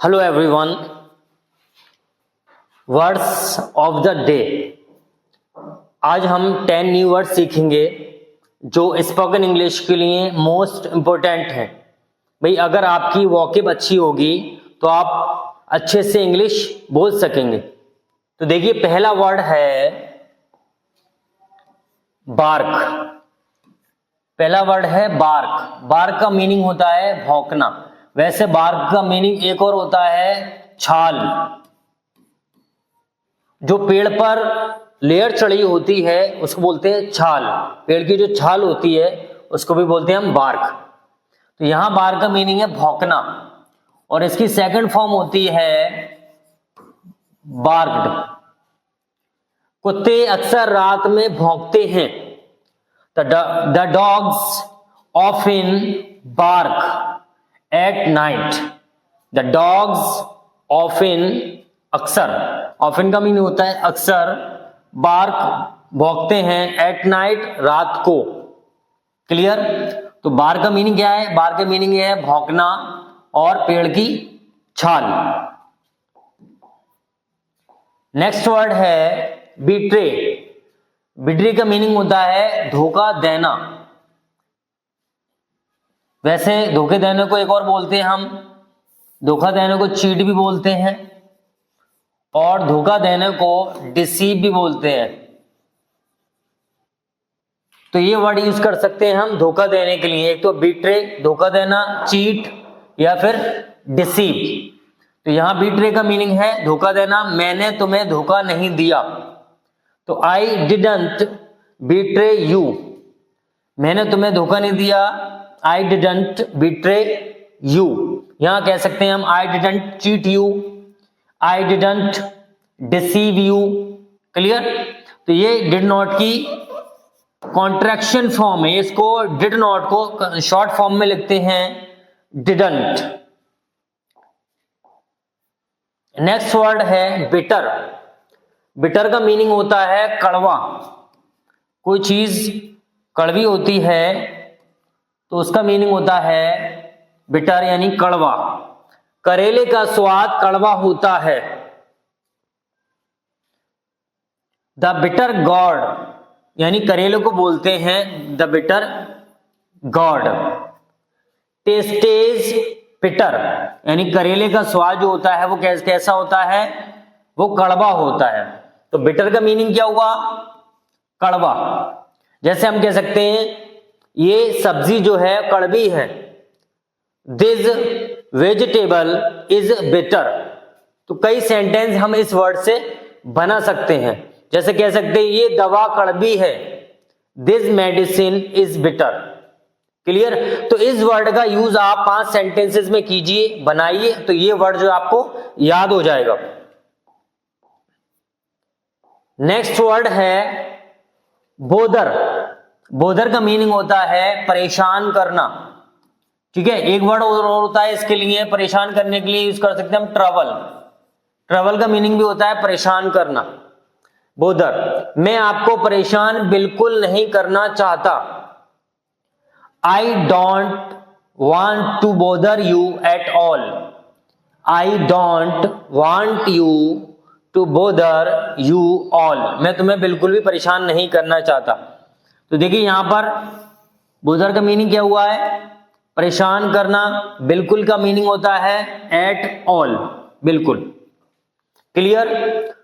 Hello everyone, words of the day. आज हम 10 new word सीखेंगे जो स्पोकन इंग्लिश के लिए मोस्ट इम्पोर्टेंट हैं। भाई अगर आपकी वॉकिब अच्छी होगी तो आप अच्छे से इंग्लिश बोल सकेंगे। तो देखिए पहला वर्ड है बार्क। पहला वर्ड है बार्क। बार्क का मीनिंग होता है भौंकना। वैसे बार्क का मीनिंग एक और होता है छाल। जो पेड़ पर लेयर चढ़ी होती है उसको बोलते हैं छाल। पेड़ की जो छाल होती है उसको भी बोलते हैं हम बार्क। तो यहां बार्क का मीनिंग है भौंकना और इसकी सेकंड फॉर्म होती है बार्क्ड। कुत्ते अक्सर रात में भौंकते हैं। The dogs often bark at night. The dogs often, अक्सर, often का मीनिंग होता है अक्सर, bark भौंकते हैं at night, रात को। क्लियर? तो bark का मीनिंग क्या है? bark का मीनिंग है भौंकना और पेड़ की छाल। नेक्स्ट वर्ड है betray। बिट्रे का मीनिंग होता है धोखा देना। वैसे धोखे देने को एक और बोलते हैं हम, धोखा देने को चीट भी बोलते हैं और धोखा देने को डिसीव भी बोलते हैं। तो ये वर्ड यूज कर सकते हैं हम धोखा देने के लिए। एक तो बिट्रे धोखा देना, चीट या फिर डिसीव। तो यहां बिट्रे का मीनिंग है धोखा देना। मैंने तुम्हें धोखा नहीं दिया। तो I didn't betray you। मैंने तुम्हें धोखा नहीं दिया। I didn't betray you। यहां कह सकते हैं हम I didn't cheat you, I didn't deceive you। Clear? तो ये did not की कॉन्ट्रैक्शन फॉर्म है। इसको did not को शॉर्ट फॉर्म में लिखते हैं didn't। नेक्स्ट वर्ड है बिटर। बिटर का मीनिंग होता है कड़वा। कोई चीज कड़वी होती है तो उसका मीनिंग होता है बिटर यानी कड़वा। करेले का स्वाद कड़वा होता है। द बिटर गॉड यानी करेले को बोलते हैं द बिटर गॉड। टेस्टेज बिटर यानी करेले का स्वाद जो होता है वो कैसा होता है? वो कड़वा होता है। तो बिटर का मीनिंग क्या हुआ? कड़वा। जैसे हम कह सकते हैं ये सब्जी जो है कड़वी है। This vegetable is bitter. तो कई सेंटेंस हम इस वर्ड से बना सकते हैं। जैसे कह सकते हैं ये दवा कड़वी है। This medicine is bitter. Clear? तो इस वर्ड का यूज आप 5 सेंटेंसेस में कीजिए, बनाइए, तो ये वर्ड जो आपको याद हो जाएगा। नेक्स्ट वर्ड है बोदर। बोदर का मीनिंग होता है परेशान करना। ठीक है, एक वर्ड और होता है इसके लिए, परेशान करने के लिए यूज कर सकते हैं हम ट्रबल। ट्रबल का मीनिंग भी होता है परेशान करना। बोदर, मैं आपको परेशान बिल्कुल नहीं करना चाहता। I don't want to bother you at all. I don't want you to bother you all. मैं तुम्हें बिल्कुल भी परेशान नहीं करना चाहता। तो देखिए यहां पर बोदर का मीनिंग क्या हुआ है? परेशान करना। बिल्कुल का मीनिंग होता है एट ऑल, बिल्कुल। क्लियर?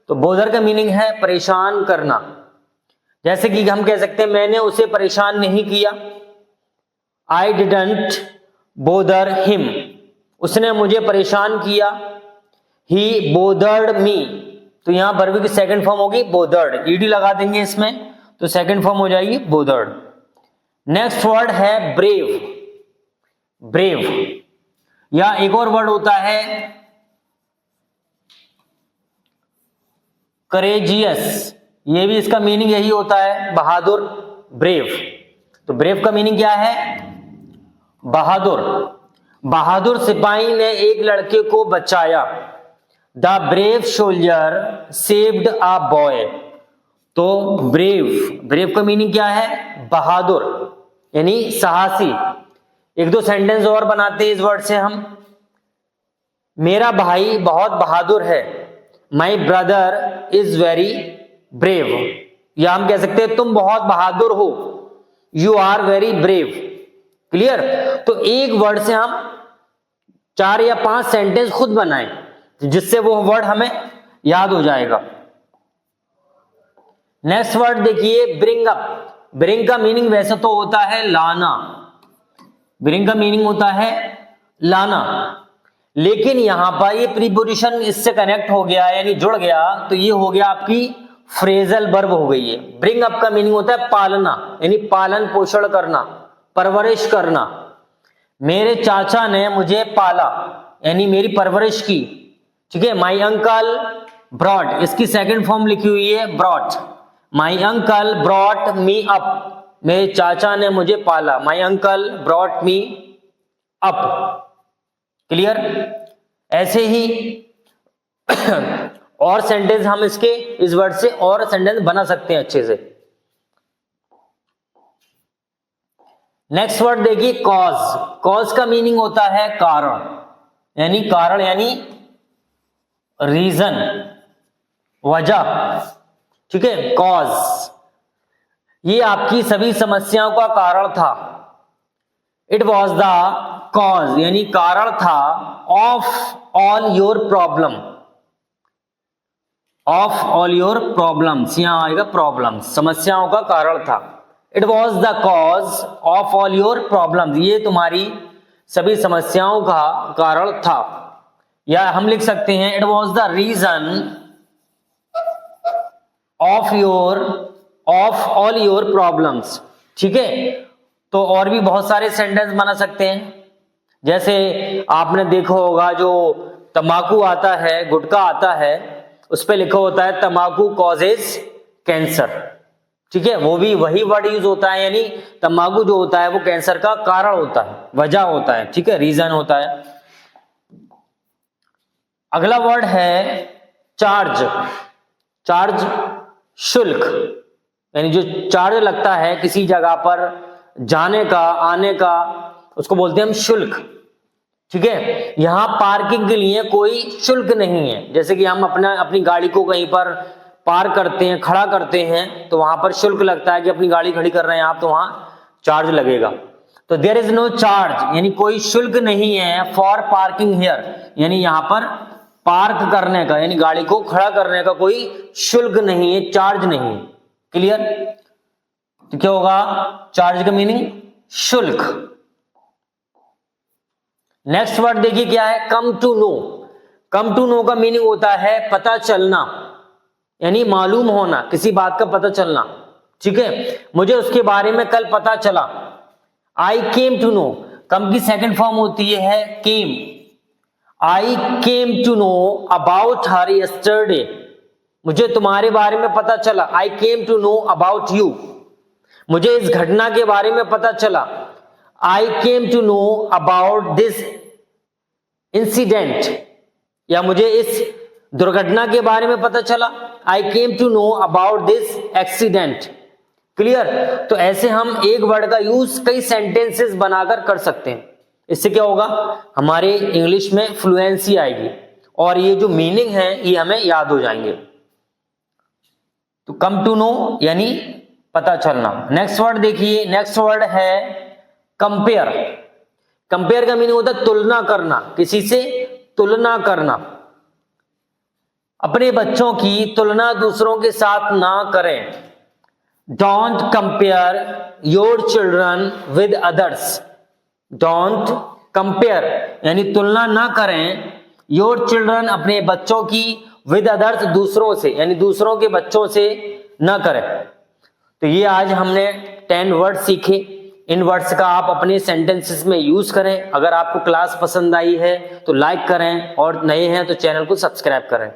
तो बोदर का मीनिंग है परेशान करना। जैसे कि हम कह सकते हैं मैंने उसे परेशान नहीं किया। I didn't bother him. उसने मुझे परेशान किया। ही बोदर्ड मी। तो यहां वर्ब की सेकंड फॉर्म होगी बोदर्ड। ईडी लगा देंगे इसमें तो सेकंड फॉर्म हो जाएगी बोदर्ड। नेक्स्ट वर्ड है ब्रेव। ब्रेव या एक और वर्ड होता है करेजियस। ये भी इसका मीनिंग यही होता है बहादुर, ब्रेव। तो ब्रेव का मीनिंग क्या है? बहादुर। बहादुर सिपाही ने एक लड़के को बचाया। The brave soldier saved a boy. तो ब्रेव, ब्रेव का मीनिंग क्या है? बहादुर यानी साहसी। एक दो सेंटेंस और बनाते हैं इस वर्ड से हम। मेरा भाई बहुत बहादुर है, my brother is very brave. या हम कह सकते हैं तुम बहुत बहादुर हो, you are very brave. Clear? तो एक वर्ड से हम 4 या 5 सेंटेंस खुद बनाएं जिससे वो वर्ड हमें याद हो जाएगा। नेक्स्ट वर्ड देखिए, ब्रिंग अप। ब्रिंग का मीनिंग वैसे तो होता है लाना, ब्रिंग का मीनिंग होता है लाना, लेकिन यहां पर ये प्रीपोजिशन इससे कनेक्ट हो गया यानी जुड़ गया, तो ये हो गया आपकी फ्रेजल वर्ब हो गई है। ब्रिंग अप का मीनिंग होता है पालना, यानी पालन पोषण करना, परवरिश करना। मेरे चाचा ने मुझे पाला, यानी मेरी परवरिश की। ठीक है, माई अंकल ब्रॉट, इसकी सेकंड फॉर्म लिखी हुई है brought. My uncle brought me up, मेरे चाचा ने मुझे पाला, my uncle brought me up. Clear? ऐसे ही और सेंटेंस हम इसके इस वर्ड से और सेंटेंस बना सकते हैं अच्छे से। नेक्स्ट वर्ड देखिए, कॉज। कॉज का मीनिंग होता है कारण, यानी रीजन, वजह। ठीक है, कॉज ये आपकी सभी समस्याओं का कारण था। इट वॉज द कॉज यानी कारण था of all your problem, of all your problems, यहां आएगा प्रॉब्लम्स, समस्याओं का कारण था। It was the cause of all your problems, ये तुम्हारी सभी समस्याओं का कारण था। या हम लिख सकते हैं it was the reason of all your problems. ठीक है, तो और भी बहुत सारे सेंटेंस बना सकते हैं। जैसे आपने देखा होगा जो तंबाकू आता है, गुटखा आता है, उस पे लिखा होता है तंबाकू कॉजेज कैंसर। ठीक है, वो भी वही वर्ड यूज होता है, यानी तंबाकू जो होता है वो कैंसर का कारण होता है, वजह होता है। ठीक है, रीजन होता है। अगला वर्ड है चार्ज। चार्ज शुल्क, यानी जो चार्ज लगता है किसी जगह पर जाने का, आने का, उसको बोलते हैं हम शुल्क। ठीक है, यहां पार्किंग के लिए कोई शुल्क नहीं है। जैसे कि हम अपनी गाड़ी को कहीं पर पार्क करते हैं, खड़ा करते हैं, तो वहां पर शुल्क लगता है कि अपनी गाड़ी खड़ी कर रहे हैं आप, तो वहां चार्ज लगेगा। तो देयर इज नो चार्ज, यानी कोई शुल्क नहीं है फॉर पार्किंग हियर, यानी यहां पर पार्क करने का, यानी गाड़ी को खड़ा करने का कोई शुल्क नहीं है, चार्ज नहीं है। क्लियर? तो क्या होगा चार्ज का मीनिंग? शुल्क। नेक्स्ट वर्ड देखिए क्या है, come to know. Come to know का मीनिंग होता है पता चलना, यानी मालूम होना, किसी बात का पता चलना। ठीक है, मुझे उसके बारे में कल पता चला, आई केम टू नो। कम की सेकंड फॉर्म होती है came. I came to know about her yesterday, मुझे तुम्हारे बारे में पता चला। I came to know about you, मुझे इस घटना के बारे में पता चला। I came to know about this incident, या मुझे इस दुर्घटना के बारे में पता चला। I came to know about this accident. Clear? तो ऐसे हम एक वर्ड का यूज कई सेंटेंसेस बनाकर कर सकते हैं। इससे क्या होगा, हमारे इंग्लिश में फ्लुएंसी आएगी और ये जो मीनिंग है ये हमें याद हो जाएंगे। तो कम टू नो यानी पता चलना। नेक्स्ट वर्ड देखिए, नेक्स्ट वर्ड है कंपेयर। कंपेयर का मीनिंग होता है तुलना करना, किसी से तुलना करना। अपने बच्चों की तुलना दूसरों के साथ ना करें। Don't compare your children with others. Don't compare यानी तुलना ना करें, योर चिल्ड्रन अपने बच्चों की, विद अदर्स दूसरों से, यानी दूसरों के बच्चों से ना करें। तो ये आज हमने 10 वर्ड सीखे। इन वर्ड्स का आप अपने सेंटेंसेस में यूज करें। अगर आपको क्लास पसंद आई है तो लाइक करें और नए हैं तो चैनल को सब्सक्राइब करें।